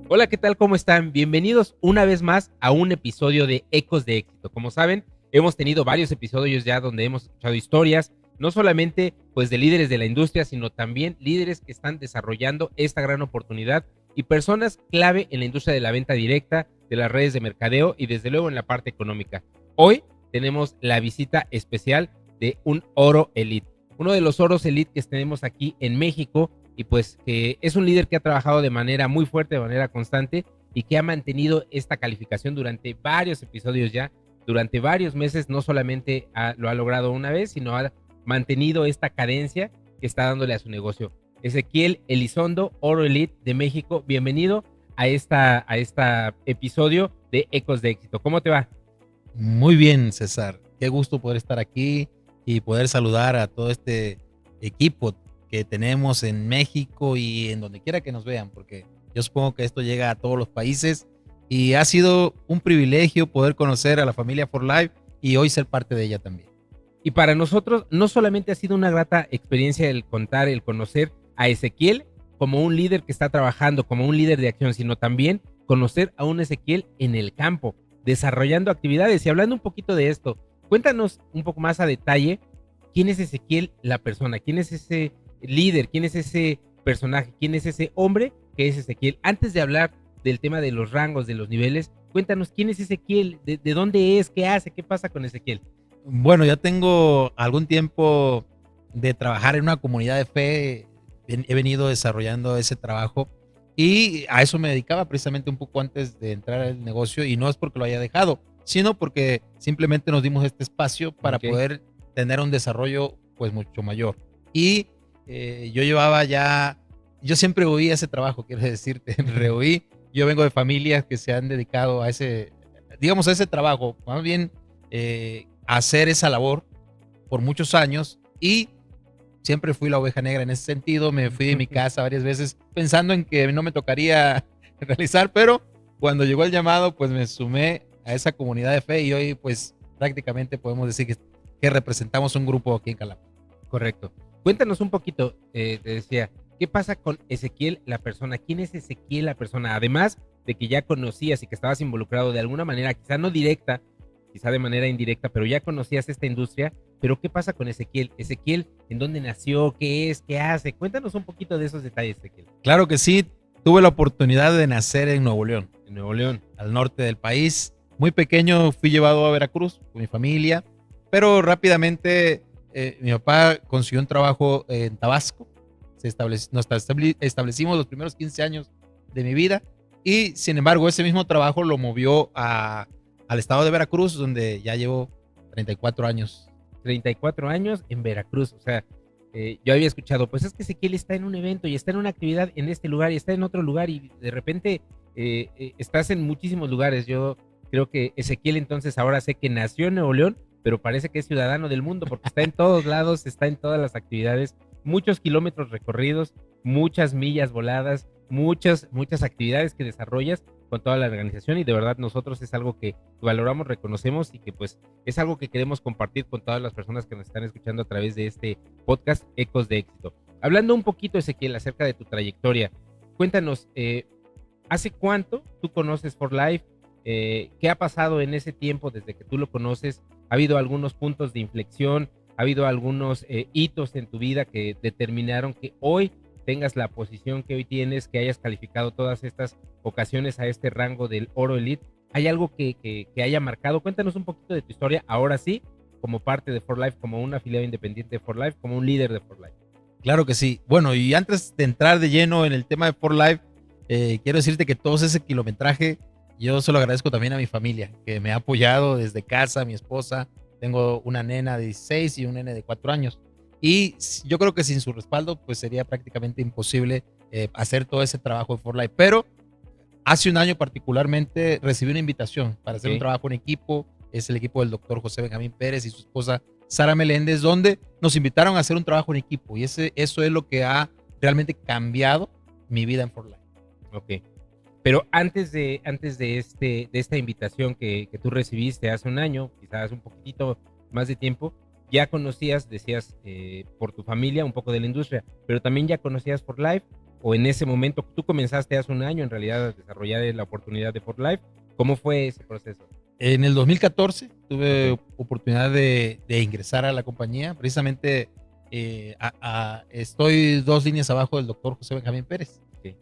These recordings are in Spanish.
Hola, ¿qué tal? ¿Cómo están? Bienvenidos una vez más a un episodio de Ecos de Éxito. Como saben, hemos tenido varios episodios ya donde hemos escuchado historias, no solamente pues de líderes de la industria, sino también líderes que están desarrollando esta gran oportunidad y personas clave en la industria de la venta directa, de las redes de mercadeo y desde luego en la parte económica. Hoy tenemos la visita especial de un oro elite, uno de los oros elite que tenemos aquí en México y pues que es un líder que ha trabajado de manera muy fuerte, de manera constante y que ha mantenido esta calificación durante varios episodios ya, durante varios meses, no solamente lo ha logrado una vez, sino ha mantenido esta cadencia que está dándole a su negocio. Ezequiel Elizondo, Oro Elite de México, bienvenido a esta episodio de Ecos de Éxito. ¿Cómo te va? Muy bien, César. Qué gusto poder estar aquí y poder saludar a todo este equipo que tenemos en México y en donde quiera que nos vean, porque yo supongo que esto llega a todos los países y ha sido un privilegio poder conocer a la familia For Life y hoy ser parte de ella también. Y para nosotros no solamente ha sido una grata experiencia el contar, el conocer a Ezequiel como un líder que está trabajando, como un líder de acción, sino también conocer a un Ezequiel en el campo, desarrollando actividades. Y hablando un poquito de esto, cuéntanos un poco más a detalle quién es Ezequiel la persona, quién es ese líder, quién es ese personaje, quién es ese hombre que es Ezequiel. Antes de hablar del tema de los rangos, de los niveles, cuéntanos quién es Ezequiel, de dónde es, qué hace, qué pasa con Ezequiel. Bueno, ya tengo algún tiempo de trabajar en una comunidad de fe. He venido desarrollando ese trabajo y a eso me dedicaba precisamente un poco antes de entrar al negocio, y no es porque lo haya dejado, sino porque simplemente nos dimos este espacio para Ok. poder tener un desarrollo pues mucho mayor. Y yo llevaba ya, yo siempre oí ese trabajo, quiero decirte, reoí. Yo vengo de familias que se han dedicado a ese, digamos, a ese trabajo, más bien hacer esa labor por muchos años, y siempre fui la oveja negra en ese sentido. Me fui de mi casa varias veces pensando en que no me tocaría realizar, pero cuando llegó el llamado, pues me sumé a esa comunidad de fe y hoy pues prácticamente podemos decir que representamos un grupo aquí en Calapa. Correcto. Cuéntanos un poquito, te decía, ¿qué pasa con Ezequiel la persona? ¿Quién es Ezequiel la persona? Además de que ya conocías y que estabas involucrado de alguna manera, quizá no directa, quizá de manera indirecta, pero ya conocías esta industria, pero ¿qué pasa con Ezequiel? Ezequiel, ¿en dónde nació? ¿Qué es? ¿Qué hace? Cuéntanos un poquito de esos detalles, Ezequiel. Claro que sí, tuve la oportunidad de nacer en Nuevo León, En Nuevo León. al norte del país. Muy pequeño fui llevado a Veracruz con mi familia, pero rápidamente mi papá consiguió un trabajo en Tabasco. Establecimos los primeros 15 años de mi vida, y sin embargo ese mismo trabajo lo movió al estado de Veracruz, donde ya llevo 34 años. 34 años en Veracruz, o sea, yo había escuchado, pues es que Ezequiel está en un evento y está en una actividad en este lugar y está en otro lugar y de repente estás en muchísimos lugares. Yo creo que Ezequiel entonces ahora sé que nació en Nuevo León, pero parece que es ciudadano del mundo porque está en todos lados, está en todas las actividades, muchos kilómetros recorridos, muchas millas voladas, muchas actividades que desarrollas con toda la organización y de verdad nosotros es algo que valoramos, reconocemos y que pues es algo que queremos compartir con todas las personas que nos están escuchando a través de este podcast Ecos de Éxito. Hablando un poquito, Ezequiel, acerca de tu trayectoria, cuéntanos, ¿hace cuánto tú conoces For Life? ¿Qué ha pasado en ese tiempo desde que tú lo conoces? ¿Ha habido algunos puntos de inflexión? ¿Ha habido algunos hitos en tu vida que determinaron que hoy tengas la posición que hoy tienes, que hayas calificado todas estas ocasiones a este rango del Oro Elite? ¿Hay algo que haya marcado? Cuéntanos un poquito de tu historia, ahora sí, como parte de For Life, como un afiliado independiente de For Life, como un líder de For Life. Claro que sí. Bueno, y antes de entrar de lleno en el tema de For Life, quiero decirte que todo ese kilometraje yo se lo agradezco también a mi familia, que me ha apoyado desde casa, mi esposa. Tengo una nena de 16 y un nene de 4 años. Y yo creo que sin su respaldo, pues sería prácticamente imposible hacer todo ese trabajo de For Life. Pero hace un año particularmente recibí una invitación para hacer un Ok. trabajo en equipo. Es el equipo del doctor José Benjamín Pérez y su esposa Sara Meléndez, donde nos invitaron a hacer un trabajo en equipo. Y eso es lo que ha realmente cambiado mi vida en For Life. Ok. Pero antes de esta invitación que tú recibiste hace un año, quizás un poquitito más de tiempo, ya conocías, decías, por tu familia, un poco de la industria, pero también ya conocías For Life o en ese momento, tú comenzaste hace un año en realidad a desarrollar la oportunidad de For Life. ¿Cómo fue ese proceso? En el 2014 tuve Ok. oportunidad de ingresar a la compañía. Precisamente estoy 2 líneas abajo del doctor José Benjamín Pérez. Ok.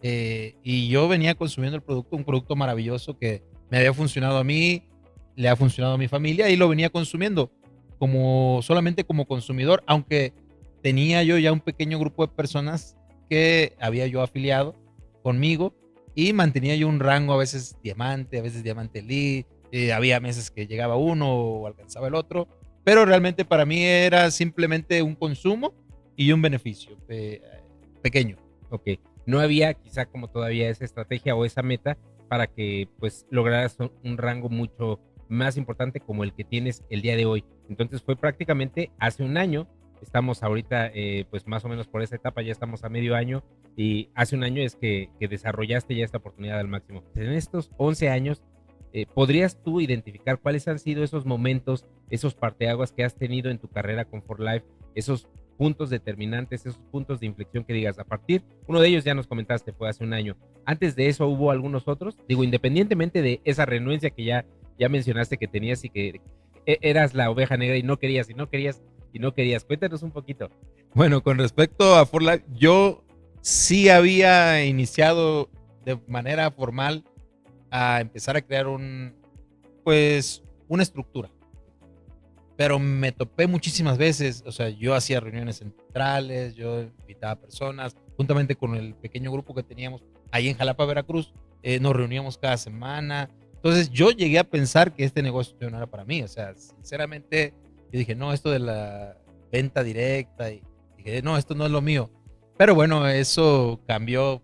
Y yo venía consumiendo el producto, un producto maravilloso que me había funcionado a mí, le ha funcionado a mi familia y lo venía consumiendo solamente como consumidor, aunque tenía yo ya un pequeño grupo de personas que había yo afiliado conmigo y mantenía yo un rango, a veces diamante elite, había meses que llegaba uno o alcanzaba el otro, pero realmente para mí era simplemente un consumo y un beneficio pequeño. Ok. No había quizá como todavía esa estrategia o esa meta para que pues lograras un rango mucho más importante como el que tienes el día de hoy. Entonces fue prácticamente hace un año. Estamos ahorita pues más o menos por esa etapa, ya estamos a medio año y hace un año es que desarrollaste ya esta oportunidad al máximo. En estos 11 años, ¿podrías tú identificar cuáles han sido esos momentos, esos parteaguas que has tenido en tu carrera con For Life, esos puntos determinantes, esos puntos de inflexión que digas a partir? Uno de ellos ya nos comentaste, fue hace un año. Antes de eso, ¿hubo algunos otros? Digo, independientemente de esa renuencia que ya mencionaste que tenías y que eras la oveja negra y no querías, y no querías, y no querías. Cuéntanos un poquito. Bueno, con respecto a For Life, yo sí había iniciado de manera formal a empezar a crear pues, una estructura. Pero me topé muchísimas veces, o sea, yo hacía reuniones centrales, yo invitaba personas, juntamente con el pequeño grupo que teníamos ahí en Jalapa, Veracruz, nos reuníamos cada semana. Entonces yo llegué a pensar que este negocio no era para mí, o sea, sinceramente, yo dije, no, esto de la venta directa, y dije, no, esto no es lo mío. Pero bueno, eso cambió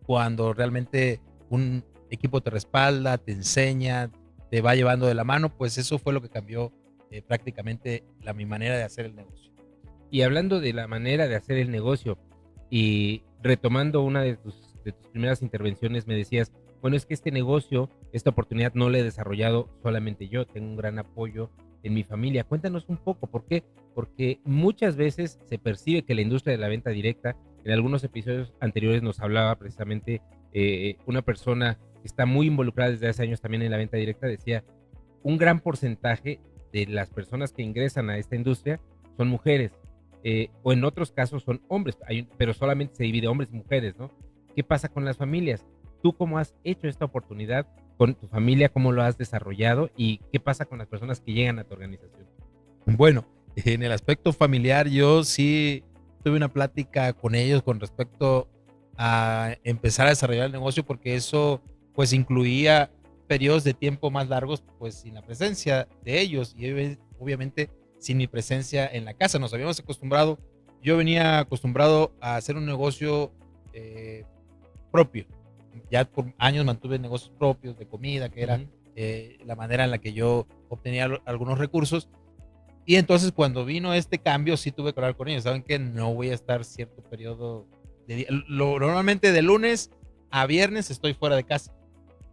cuando realmente un equipo te respalda, te enseña, te va llevando de la mano, pues eso fue lo que cambió prácticamente mi manera de hacer el negocio. Y hablando de la manera de hacer el negocio y retomando una de tus primeras intervenciones, me decías, bueno, es que este negocio, esta oportunidad no la he desarrollado solamente yo, tengo un gran apoyo en mi familia. Cuéntanos un poco, ¿por qué? Porque muchas veces se percibe que la industria de la venta directa, en algunos episodios anteriores nos hablaba precisamente una persona que está muy involucrada desde hace años también en la venta directa, decía, un gran porcentaje de las personas que ingresan a esta industria son mujeres, o en otros casos son hombres, pero solamente se divide hombres y mujeres, ¿no? ¿Qué pasa con las familias? ¿Tú cómo has hecho esta oportunidad con tu familia? ¿Cómo lo has desarrollado? ¿Y qué pasa con las personas que llegan a tu organización? Bueno, en el aspecto familiar, yo sí tuve una plática con ellos con respecto a empezar a desarrollar el negocio, porque eso pues incluía periodos de tiempo más largos, pues sin la presencia de ellos y obviamente sin mi presencia en la casa. Nos habíamos acostumbrado, yo venía acostumbrado a hacer un negocio eh, propio. Ya por años mantuve negocios propios de comida, que era Ujú. la manera en la que yo obtenía algunos recursos. Y entonces cuando vino este cambio, sí tuve que hablar con ellos. Saben que no voy a estar cierto periodo de día. Normalmente de lunes a viernes estoy fuera de casa.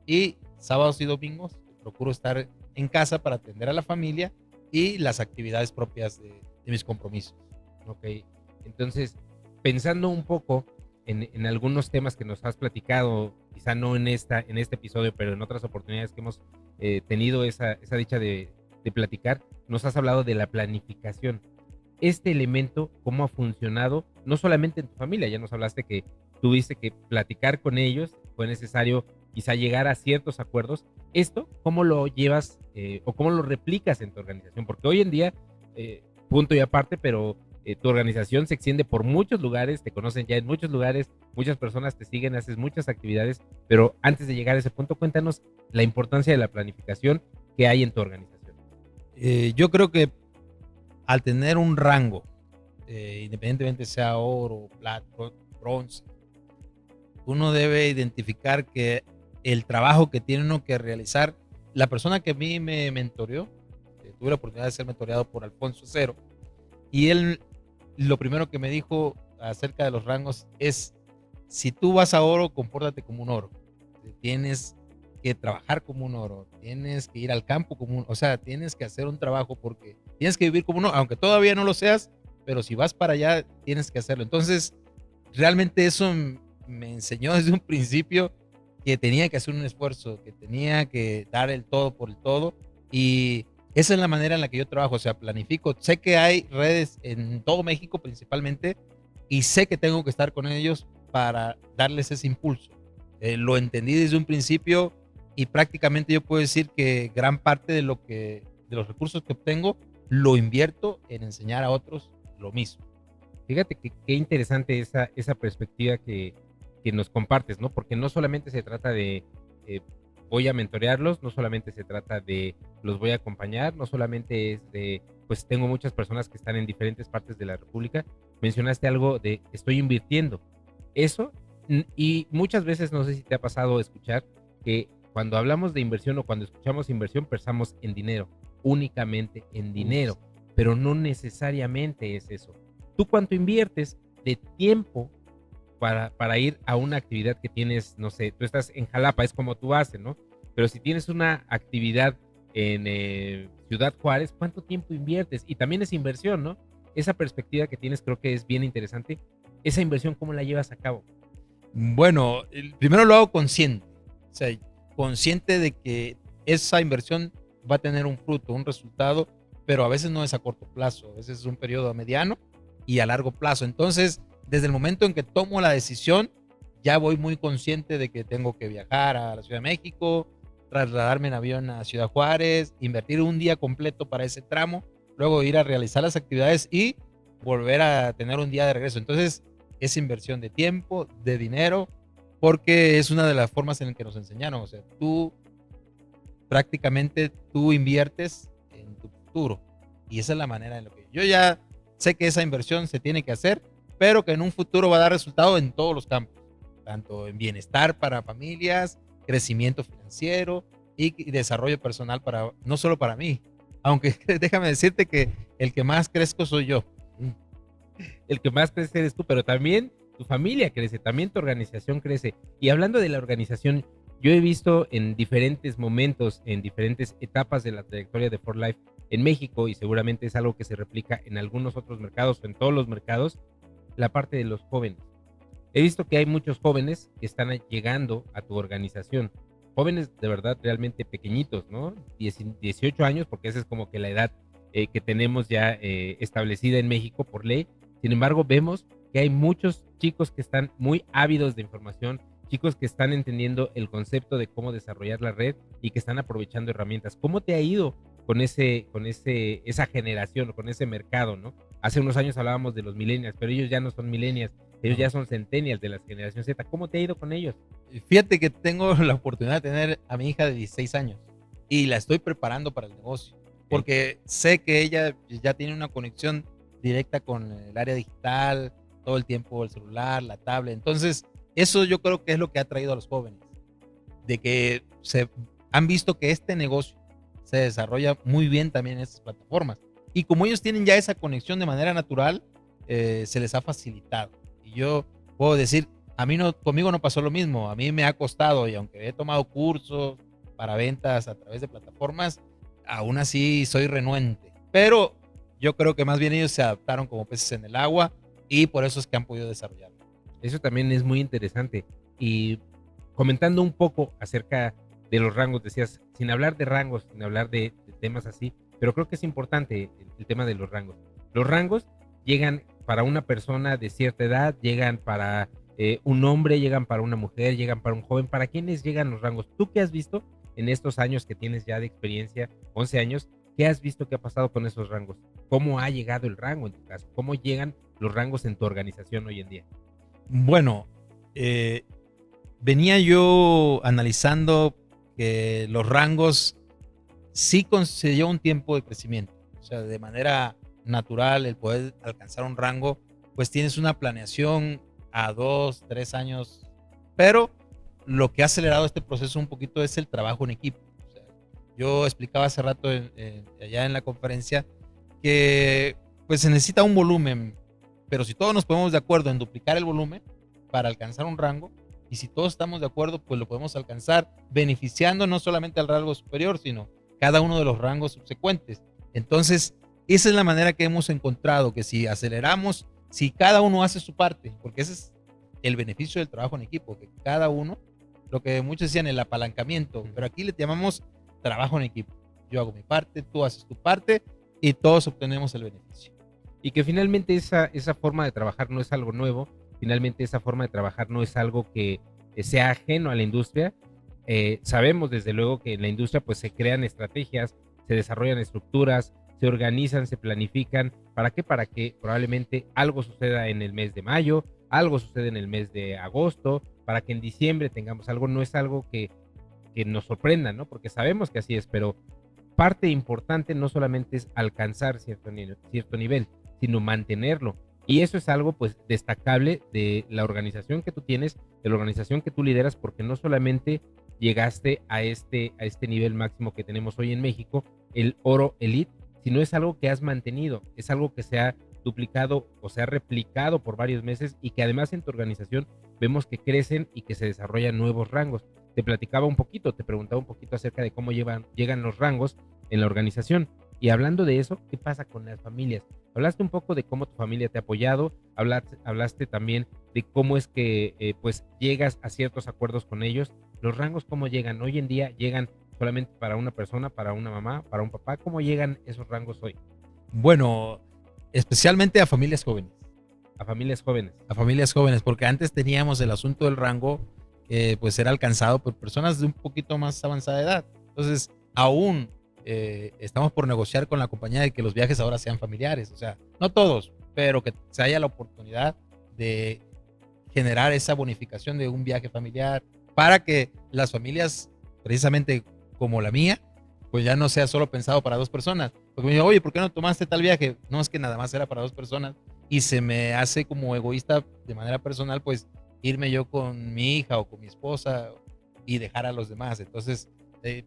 Y sábados y domingos procuro estar en casa para atender a la familia y las actividades propias de mis compromisos. Ok, entonces, pensando un poco en algunos temas que nos has platicado, quizá no en este episodio, pero en otras oportunidades que hemos tenido esa dicha de platicar, nos has hablado de la planificación. Este elemento, ¿cómo ha funcionado? No solamente en tu familia, ya nos hablaste que tuviste que platicar con ellos, fue necesario quizá llegar a ciertos acuerdos. Esto, ¿cómo lo llevas o cómo lo replicas en tu organización? Porque hoy en día, punto y aparte, pero tu organización se extiende por muchos lugares, te conocen ya en muchos lugares, muchas personas te siguen, haces muchas actividades, pero antes de llegar a ese punto, cuéntanos la importancia de la planificación que hay en tu organización. Yo creo que al tener un rango, independientemente sea oro, plata, bronce, uno debe identificar que el trabajo que tiene uno que realizar, la persona que a mí me mentoreó, tuve la oportunidad de ser mentoreado por Alfonso Cero, y él lo primero que me dijo acerca de los rangos es, si tú vas a oro, compórtate como un oro. Tienes que trabajar como un oro, tienes que ir al campo como un, o sea, tienes que hacer un trabajo porque tienes que vivir como uno, aunque todavía no lo seas, pero si vas para allá, tienes que hacerlo. Entonces, realmente eso me enseñó desde un principio que tenía que hacer un esfuerzo, que tenía que dar el todo por el todo. Y esa es la manera en la que yo trabajo, o sea, planifico. Sé que hay redes en todo México principalmente y sé que tengo que estar con ellos para darles ese impulso. Lo entendí desde un principio y prácticamente yo puedo decir que gran parte de los recursos que obtengo lo invierto en enseñar a otros lo mismo. Fíjate que qué interesante esa perspectiva que nos compartes, ¿no? Porque no solamente se trata de eh, voy a mentorearlos, no solamente se trata de los voy a acompañar, no solamente es de, pues tengo muchas personas que están en diferentes partes de la República. Mencionaste algo de estoy invirtiendo. Eso, y muchas veces no sé si te ha pasado escuchar que cuando hablamos de inversión o cuando escuchamos inversión pensamos en dinero, únicamente en dinero, pero no necesariamente es eso. ¿Tú cuánto inviertes de tiempo para ir a una actividad que tienes, no sé, tú estás en Jalapa, es como tú haces, ¿no? Pero si tienes una actividad en Ciudad Juárez, ¿cuánto tiempo inviertes? Y también es inversión, ¿no? Esa perspectiva que tienes creo que es bien interesante. Esa inversión, ¿cómo la llevas a cabo? Bueno, primero lo hago consciente, o sea, consciente de que esa inversión va a tener un fruto, un resultado, pero a veces no es a corto plazo, a veces es un periodo a mediano y a largo plazo. Entonces, desde el momento en que tomo la decisión, ya voy muy consciente de que tengo que viajar a la Ciudad de México, trasladarme en avión a Ciudad Juárez, invertir un día completo para ese tramo, luego ir a realizar las actividades y volver a tener un día de regreso. Entonces, es inversión de tiempo, de dinero, porque es una de las formas en que nos enseñaron. O sea, tú inviertes en tu futuro. Y esa es la manera en la que yo ya sé que esa inversión se tiene que hacer, pero que en un futuro va a dar resultado en todos los campos, tanto en bienestar para familias, crecimiento financiero y desarrollo personal para, no solo para mí, aunque déjame decirte que el que más crezco soy yo. El que más crece eres tú, pero también tu familia crece, también tu organización crece. Y hablando de la organización, yo he visto en diferentes momentos, en diferentes etapas de la trayectoria de For Life en México, y seguramente es algo que se replica en algunos otros mercados o en todos los mercados, la parte de los jóvenes. He visto que hay muchos jóvenes que están llegando a tu organización, jóvenes de verdad realmente pequeñitos, ¿no? 18 años, porque esa es como que la edad que tenemos ya establecida en México por ley. Sin embargo, vemos que hay muchos chicos que están muy ávidos de información, chicos que están entendiendo el concepto de cómo desarrollar la red y que están aprovechando herramientas. ¿Cómo te ha ido esa generación, con ese mercado, ¿no? Hace unos años hablábamos de los millennials, pero ellos ya no son millennials, ellos ya son centennials de la generación Z. ¿Cómo te ha ido con ellos? Fíjate que tengo la oportunidad de tener a mi hija de 16 años y la estoy preparando para el negocio, porque sé que ella ya tiene una conexión directa con el área digital, todo el tiempo el celular, la tablet. Entonces, eso yo creo que es lo que ha traído a los jóvenes, de que se han visto que este negocio se desarrolla muy bien también en estas plataformas. Y como ellos tienen ya esa conexión de manera natural, se les ha facilitado. Y yo puedo decir, conmigo no pasó lo mismo, a mí me ha costado y aunque he tomado cursos para ventas a través de plataformas, aún así soy renuente. Pero yo creo que más bien ellos se adaptaron como peces en el agua y por eso es que han podido desarrollarlo. Eso también es muy interesante. Y comentando un poco acerca de los rangos, decías, sin hablar de rangos, sin hablar de temas así, pero creo que es importante el tema de los rangos. Los rangos llegan para una persona de cierta edad, llegan para un hombre, llegan para una mujer, llegan para un joven. ¿Para quiénes llegan los rangos? ¿Tú qué has visto en estos años que tienes ya de experiencia, 11 años? ¿Qué has visto que ha pasado con esos rangos? ¿Cómo ha llegado el rango en tu caso? ¿Cómo llegan los rangos en tu organización hoy en día? Bueno, venía yo analizando que los rangos sí concedió un tiempo de crecimiento. O sea, de manera natural, el poder alcanzar un rango, pues tienes una planeación a 2, 3 años, pero lo que ha acelerado este proceso un poquito es el trabajo en equipo. O sea, yo explicaba hace rato allá en la conferencia que pues se necesita un volumen, pero si todos nos ponemos de acuerdo en duplicar el volumen para alcanzar un rango, y si todos estamos de acuerdo, pues lo podemos alcanzar beneficiando no solamente al rango superior, sino cada uno de los rangos subsecuentes. Entonces, esa es la manera que hemos encontrado, que si aceleramos, si cada uno hace su parte, porque ese es el beneficio del trabajo en equipo, que cada uno, lo que muchos decían el apalancamiento, pero aquí le llamamos trabajo en equipo. Yo hago mi parte, tú haces tu parte y todos obtenemos el beneficio. Y que finalmente esa forma de trabajar no es algo nuevo, finalmente esa forma de trabajar no es algo que sea ajeno a la industria. Sabemos desde luego que en la industria pues se crean estrategias, se desarrollan estructuras, se organizan, se planifican. ¿Para qué? Para que probablemente algo suceda en el mes de mayo, algo suceda en el mes de agosto, para que en diciembre tengamos algo. No es algo que nos sorprenda, ¿no? Porque sabemos que así es, pero parte importante no solamente es alcanzar cierto nivel, sino mantenerlo. Y eso es algo pues destacable de la organización que tú tienes, de la organización que tú lideras, porque no solamente llegaste a este nivel máximo que tenemos hoy en México, el oro elite, sino es algo que has mantenido, es algo que se ha duplicado o se ha replicado por varios meses y que además en tu organización vemos que crecen y que se desarrollan nuevos rangos. Te platicaba un poquito, te preguntaba un poquito acerca de cómo llegan los rangos en la organización. Y hablando de eso, ¿qué pasa con las familias? Hablaste un poco de cómo tu familia te ha apoyado, hablaste también de cómo es que pues llegas a ciertos acuerdos con ellos. Los rangos, ¿cómo llegan? Hoy en día llegan solamente para una persona, para una mamá, para un papá. ¿Cómo llegan esos rangos hoy? Bueno, especialmente a familias jóvenes. A familias jóvenes. A familias jóvenes, porque antes teníamos el asunto del rango, pues era alcanzado por personas de un poquito más avanzada edad. Entonces, aún estamos por negociar con la compañía de que los viajes ahora sean familiares. O sea, no todos, pero que se haya la oportunidad de generar esa bonificación de un viaje familiar para que las familias, precisamente como la mía, pues ya no sea solo pensado para dos personas. Porque me dijo, oye, ¿por qué no tomaste tal viaje? No, es que nada más era para dos personas y se me hace como egoísta de manera personal, pues irme yo con mi hija o con mi esposa y dejar a los demás. Entonces,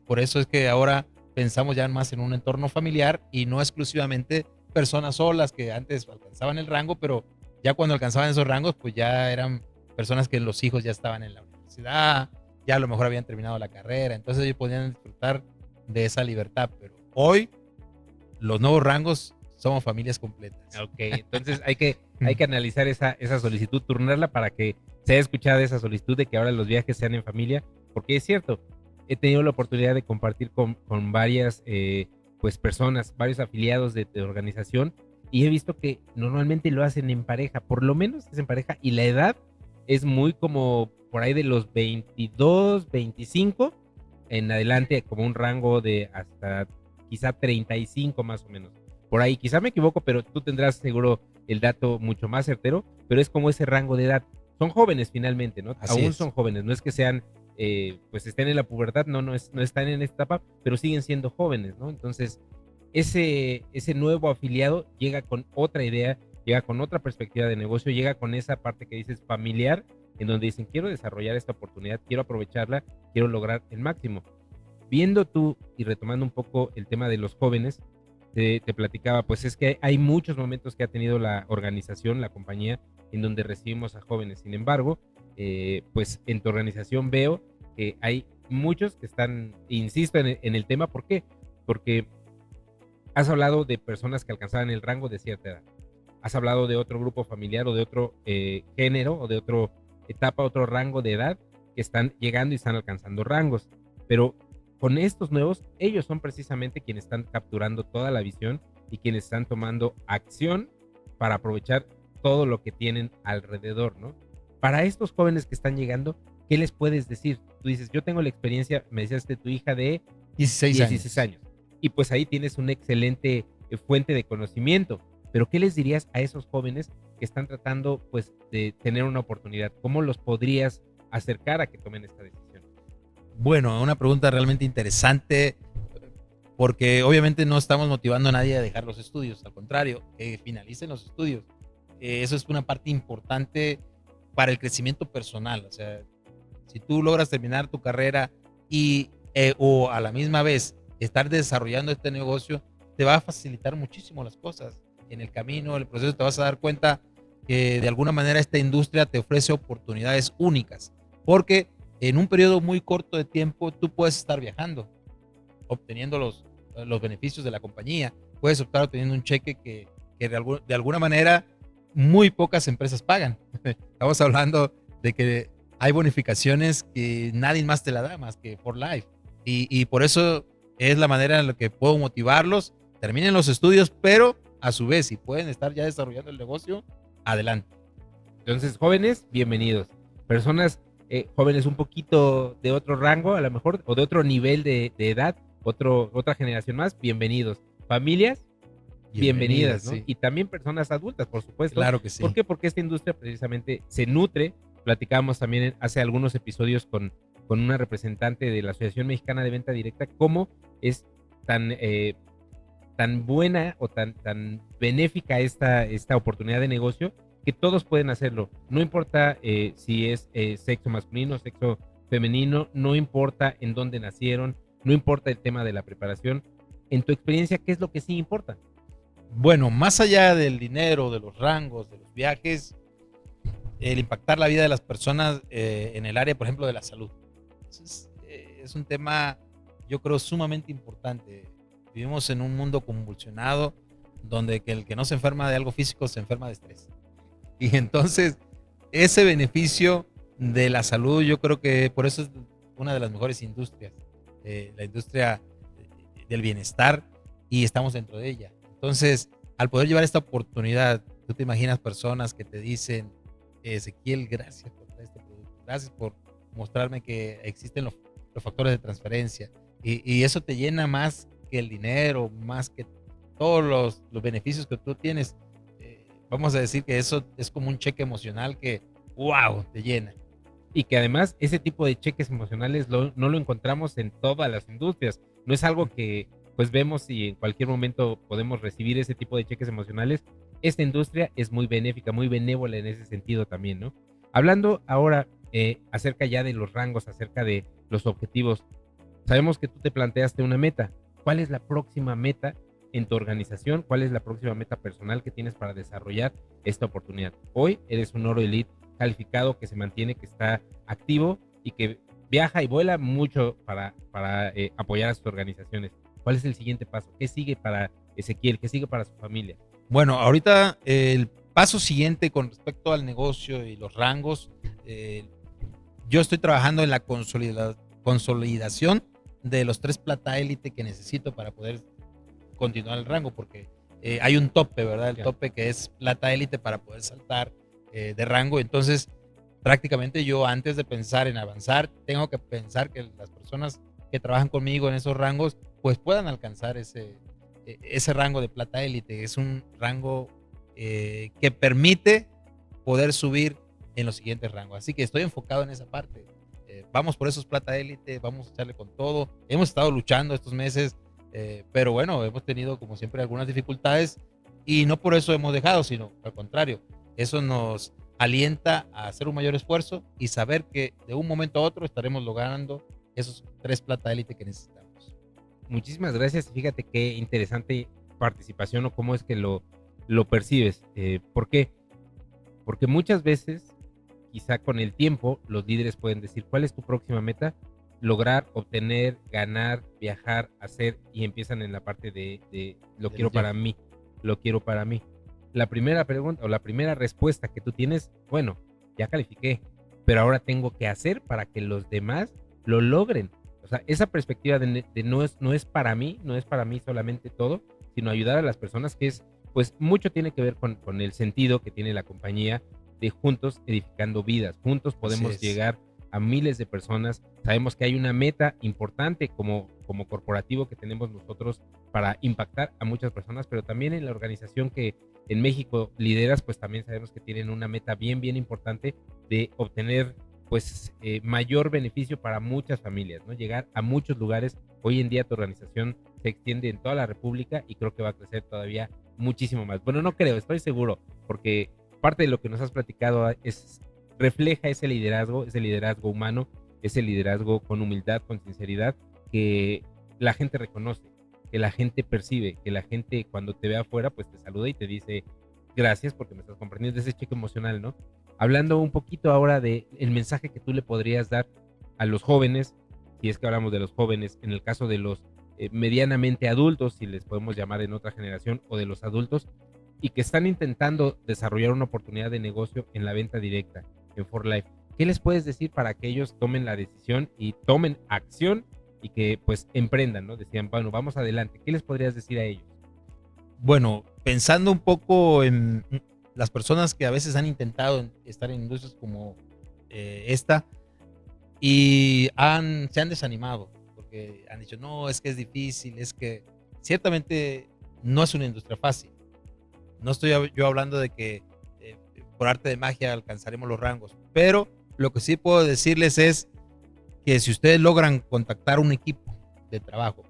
por eso es que ahora pensamos ya más en un entorno familiar y no exclusivamente personas solas que antes alcanzaban el rango, pero ya cuando alcanzaban esos rangos, pues ya eran personas que los hijos ya estaban en la universidad, ya a lo mejor habían terminado la carrera, entonces ellos podían disfrutar de esa libertad. Pero hoy, los nuevos rangos somos familias completas. Ok, entonces hay que analizar esa solicitud, turnarla para que sea escuchada esa solicitud de que ahora los viajes sean en familia, porque es cierto, he tenido la oportunidad de compartir con varias pues personas, varios afiliados de organización, y he visto que normalmente lo hacen en pareja, por lo menos es en pareja, y la edad es muy como por ahí de los 22, 25 en adelante, como un rango de hasta quizá 35 más o menos. Por ahí, quizá me equivoco, pero tú tendrás seguro el dato mucho más certero, pero es como ese rango de edad. Son jóvenes finalmente, ¿no? Así Aún es. son jóvenes, no es que sean, pues estén en la pubertad, no están en esta etapa, pero siguen siendo jóvenes, ¿no? Entonces, ese nuevo afiliado llega con otra idea, llega con otra perspectiva de negocio, llega con esa parte que dices familiar, en donde dicen, quiero desarrollar esta oportunidad, quiero aprovecharla, quiero lograr el máximo. Viendo tú y retomando un poco el tema de los jóvenes, te platicaba, pues es que hay muchos momentos que ha tenido la organización, la compañía, en donde recibimos a jóvenes. Sin embargo, pues en tu organización veo que hay muchos que están, insisto en el tema, ¿por qué? Porque has hablado de personas que alcanzaban el rango de cierta edad. Has hablado de otro grupo familiar o de otro género o de otra etapa, otro rango de edad que están llegando y están alcanzando rangos. Pero con estos nuevos, ellos son precisamente quienes están capturando toda la visión y quienes están tomando acción para aprovechar todo lo que tienen alrededor, ¿no? Para estos jóvenes que están llegando, ¿qué les puedes decir? Tú dices, yo tengo la experiencia, me decías de tu hija de 16 años. Y pues ahí tienes una excelente fuente de conocimiento. Pero ¿qué les dirías a esos jóvenes que están tratando pues de tener una oportunidad? ¿Cómo los podrías acercar a que tomen esta decisión? Bueno, una pregunta realmente interesante, porque obviamente no estamos motivando a nadie a dejar los estudios, al contrario, que finalicen los estudios. Eso es una parte importante para el crecimiento personal. O sea, si tú logras terminar tu carrera y o a la misma vez estar desarrollando este negocio, te va a facilitar muchísimo las cosas. En el camino, el proceso, te vas a dar cuenta que de alguna manera esta industria te ofrece oportunidades únicas, porque en un periodo muy corto de tiempo tú puedes estar viajando, obteniendo los beneficios de la compañía, puedes estar obteniendo un cheque que de alguna manera muy pocas empresas pagan. Estamos hablando de que hay bonificaciones que nadie más te la da más que For Life. Y por eso es la manera en la que puedo motivarlos, terminen los estudios, pero a su vez, si pueden estar ya desarrollando el negocio, adelante. Entonces, jóvenes, bienvenidos. Personas jóvenes un poquito de otro rango, a lo mejor, o de otro nivel de edad, otra generación más, bienvenidos. Familias, bienvenidas, ¿no? Sí. Y también personas adultas, por supuesto. Claro que sí. ¿Por qué? Porque esta industria precisamente se nutre. Platicábamos también hace algunos episodios con una representante de la Asociación Mexicana de Venta Directa, cómo es tan buena o tan benéfica esta oportunidad de negocio, que todos pueden hacerlo. No importa si es sexo masculino, sexo femenino, no importa en dónde nacieron, no importa el tema de la preparación. En tu experiencia, ¿qué es lo que sí importa? Bueno, más allá del dinero, de los rangos, de los viajes, el impactar la vida de las personas en el área, por ejemplo, de la salud. Es un tema, yo creo, sumamente importante. Vivimos en un mundo convulsionado donde el que no se enferma de algo físico se enferma de estrés. Y entonces, ese beneficio de la salud, yo creo que por eso es una de las mejores industrias, la industria del bienestar, y estamos dentro de ella. Entonces, al poder llevar esta oportunidad, tú te imaginas personas que te dicen, Ezequiel, gracias por este producto, gracias por mostrarme que existen los factores de transferencia, y eso te llena más que el dinero, más que todos los beneficios que tú tienes. Vamos a decir que eso es como un cheque emocional que, wow, te llena. Y que además ese tipo de cheques emocionales no lo encontramos en todas las industrias. No es algo que pues vemos y en cualquier momento podemos recibir ese tipo de cheques emocionales. Esta industria es muy benéfica, muy benévola en ese sentido también, ¿no? Hablando ahora acerca ya de los rangos, acerca de los objetivos, sabemos que tú te planteaste una meta. ¿Cuál es la próxima meta en tu organización? ¿Cuál es la próxima meta personal que tienes para desarrollar esta oportunidad? Hoy eres un Oro Elite calificado, que se mantiene, que está activo y que viaja y vuela mucho para apoyar a sus organizaciones. ¿Cuál es el siguiente paso? ¿Qué sigue para Ezequiel? ¿Qué sigue para su familia? Bueno, ahorita el paso siguiente con respecto al negocio y los rangos, yo estoy trabajando en la consolidación de los 3 plata élite que necesito para poder continuar el rango, porque hay un tope, ¿verdad? El tope que es plata élite para poder saltar de rango. Entonces, prácticamente yo, antes de pensar en avanzar, tengo que pensar que las personas que trabajan conmigo en esos rangos pues puedan alcanzar ese rango de plata élite. Es un rango que permite poder subir en los siguientes rangos. Así que estoy enfocado en esa parte. Vamos por esos plata élite, vamos a echarle con todo. Hemos estado luchando estos meses, pero bueno, hemos tenido como siempre algunas dificultades, y no por eso hemos dejado, sino al contrario, eso nos alienta a hacer un mayor esfuerzo y saber que de un momento a otro estaremos logrando esos 3 plata élite que necesitamos. Muchísimas gracias. Fíjate qué interesante participación, o cómo es que lo percibes. ¿Por qué? Porque muchas veces, quizá con el tiempo, los líderes pueden decir, ¿cuál es tu próxima meta? Lograr, obtener, ganar, viajar, hacer, y empiezan en la parte de lo quiero para mí, lo quiero para mí. La primera pregunta o la primera respuesta que tú tienes, bueno, ya califiqué, pero ahora tengo que hacer para que los demás lo logren. O sea, esa perspectiva de no es para mí, no es para mí solamente todo, sino ayudar a las personas, que es, pues mucho tiene que ver con el sentido que tiene la compañía de juntos edificando vidas. Juntos podemos llegar a miles de personas. Sabemos que hay una meta importante como corporativo que tenemos nosotros para impactar a muchas personas, pero también en la organización que en México lideras, pues también sabemos que tienen una meta bien importante de obtener pues mayor beneficio para muchas familias, ¿no? Llegar a muchos lugares. Hoy en día tu organización se extiende en toda la República y creo que va a crecer todavía muchísimo más. Bueno, no creo, estoy seguro, porque parte de lo que nos has platicado refleja ese liderazgo humano, ese liderazgo con humildad, con sinceridad, que la gente reconoce, que la gente percibe, que la gente cuando te ve afuera pues te saluda y te dice gracias porque me estás comprendiendo, ese cheque emocional, ¿no? Hablando un poquito ahora de el mensaje que tú le podrías dar a los jóvenes, si es que hablamos de los jóvenes, en el caso de los medianamente adultos, si les podemos llamar en otra generación, o de los adultos, y que están intentando desarrollar una oportunidad de negocio en la venta directa, en For Life. ¿qué les puedes decir para que ellos tomen la decisión y tomen acción y que pues emprendan, ¿no? Decían, bueno, vamos adelante. ¿Qué les podrías decir a ellos? Bueno, pensando un poco en las personas que a veces han intentado estar en industrias como esta y se han desanimado porque han dicho, no, es que es difícil, es que ciertamente no es una industria fácil. No estoy yo hablando de que eh, por arte de magia alcanzaremos los rangos, pero lo que sí puedo decirles es que si ustedes logran contactar un equipo de trabajo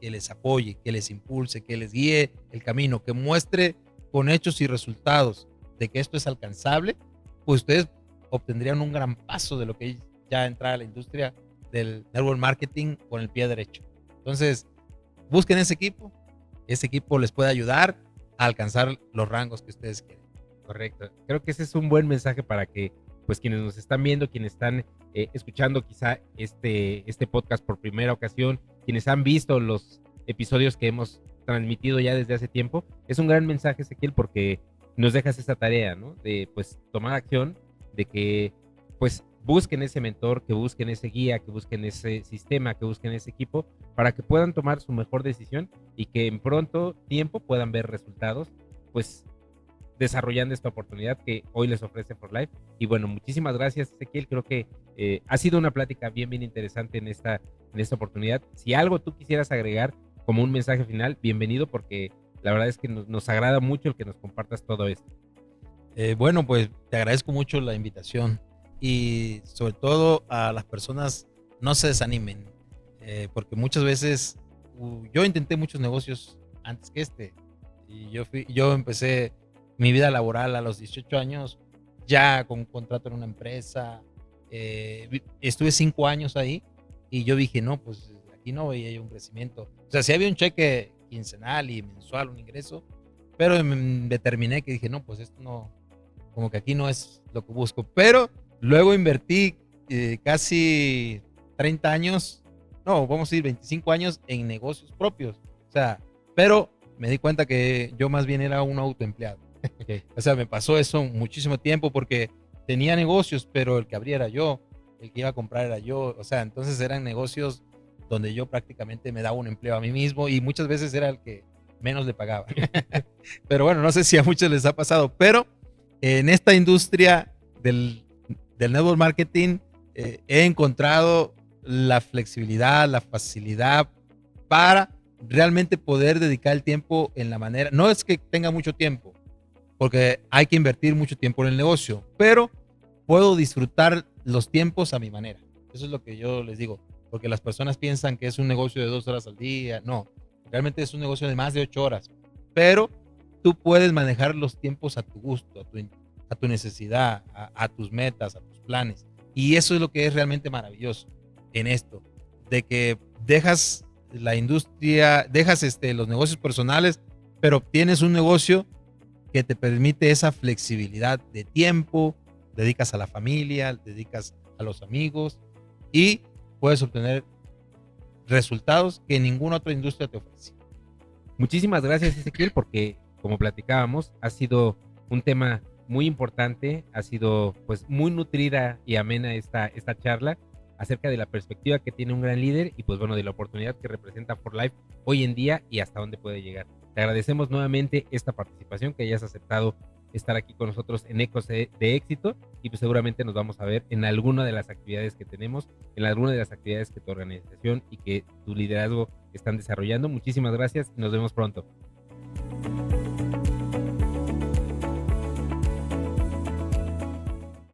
que les apoye, que les impulse, que les guíe el camino, que muestre con hechos y resultados de que esto es alcanzable, pues ustedes obtendrían un gran paso de lo que es ya entrar a la industria del network marketing con el pie derecho. Entonces, busquen ese equipo les puede ayudar a alcanzar los rangos que ustedes quieren. Correcto. Creo que ese es un buen mensaje para que, pues, quienes nos están viendo, quienes están escuchando quizá este podcast por primera ocasión, quienes han visto los episodios que hemos transmitido ya desde hace tiempo, es un gran mensaje, Ezequiel, porque nos dejas esa tarea, ¿no? De, pues, tomar acción, de que, pues, busquen ese mentor, que busquen ese guía, que busquen ese sistema, que busquen ese equipo, para que puedan tomar su mejor decisión y que en pronto tiempo puedan ver resultados, pues, desarrollando esta oportunidad que hoy les ofrece For Life. Y bueno, muchísimas gracias, Ezequiel. Creo que ha sido una plática bien interesante en esta oportunidad. Si algo tú quisieras agregar como un mensaje final, bienvenido, porque la verdad es que nos agrada mucho el que nos compartas todo esto. Bueno, pues te agradezco mucho la invitación y sobre todo a las personas no se desanimen, porque muchas veces yo intenté muchos negocios antes que y yo empecé mi vida laboral a los 18 años, ya con un contrato en una empresa, estuve 5 años ahí y yo dije, no, pues aquí no veía yo un crecimiento. O sea, sí había un cheque quincenal y mensual, un ingreso, pero determiné que dije, no, pues esto no, como que aquí no es lo que busco. Pero luego invertí casi 30 años, no, vamos a decir 25 años en negocios propios. O sea, pero me di cuenta que yo más bien era un autoempleado. Okay. O sea, me pasó eso muchísimo tiempo porque tenía negocios, pero el que abría era yo, el que iba a comprar era yo. O sea, entonces eran negocios donde yo prácticamente me daba un empleo a mí mismo y muchas veces era el que menos le pagaba. Pero bueno, no sé si a muchos les ha pasado, pero en esta industria del network marketing he encontrado la flexibilidad, la facilidad para realmente poder dedicar el tiempo en la manera, no es que tenga mucho tiempo, porque hay que invertir mucho tiempo en el negocio, pero puedo disfrutar los tiempos a mi manera. Eso es lo que yo les digo, porque las personas piensan que es un negocio de 2 horas al día. No, realmente es un negocio de más de 8 horas, pero tú puedes manejar los tiempos a tu gusto, a tu necesidad, a tus metas, a tus planes. Y eso es lo que es realmente maravilloso en esto, de que dejas la industria, dejas los negocios personales, pero tienes un negocio que te permite esa flexibilidad de tiempo, dedicas a la familia, dedicas a los amigos y puedes obtener resultados que ninguna otra industria te ofrece. Muchísimas gracias, Ezequiel, porque como platicábamos, ha sido un tema muy importante, ha sido pues muy nutrida y amena esta charla acerca de la perspectiva que tiene un gran líder y pues bueno, de la oportunidad que representa For Life hoy en día y hasta dónde puede llegar. Te agradecemos nuevamente esta participación, que hayas aceptado estar aquí con nosotros en Ecos de Éxito y pues seguramente nos vamos a ver en alguna de las actividades que tenemos, en alguna de las actividades que tu organización y que tu liderazgo están desarrollando. Muchísimas gracias y nos vemos pronto.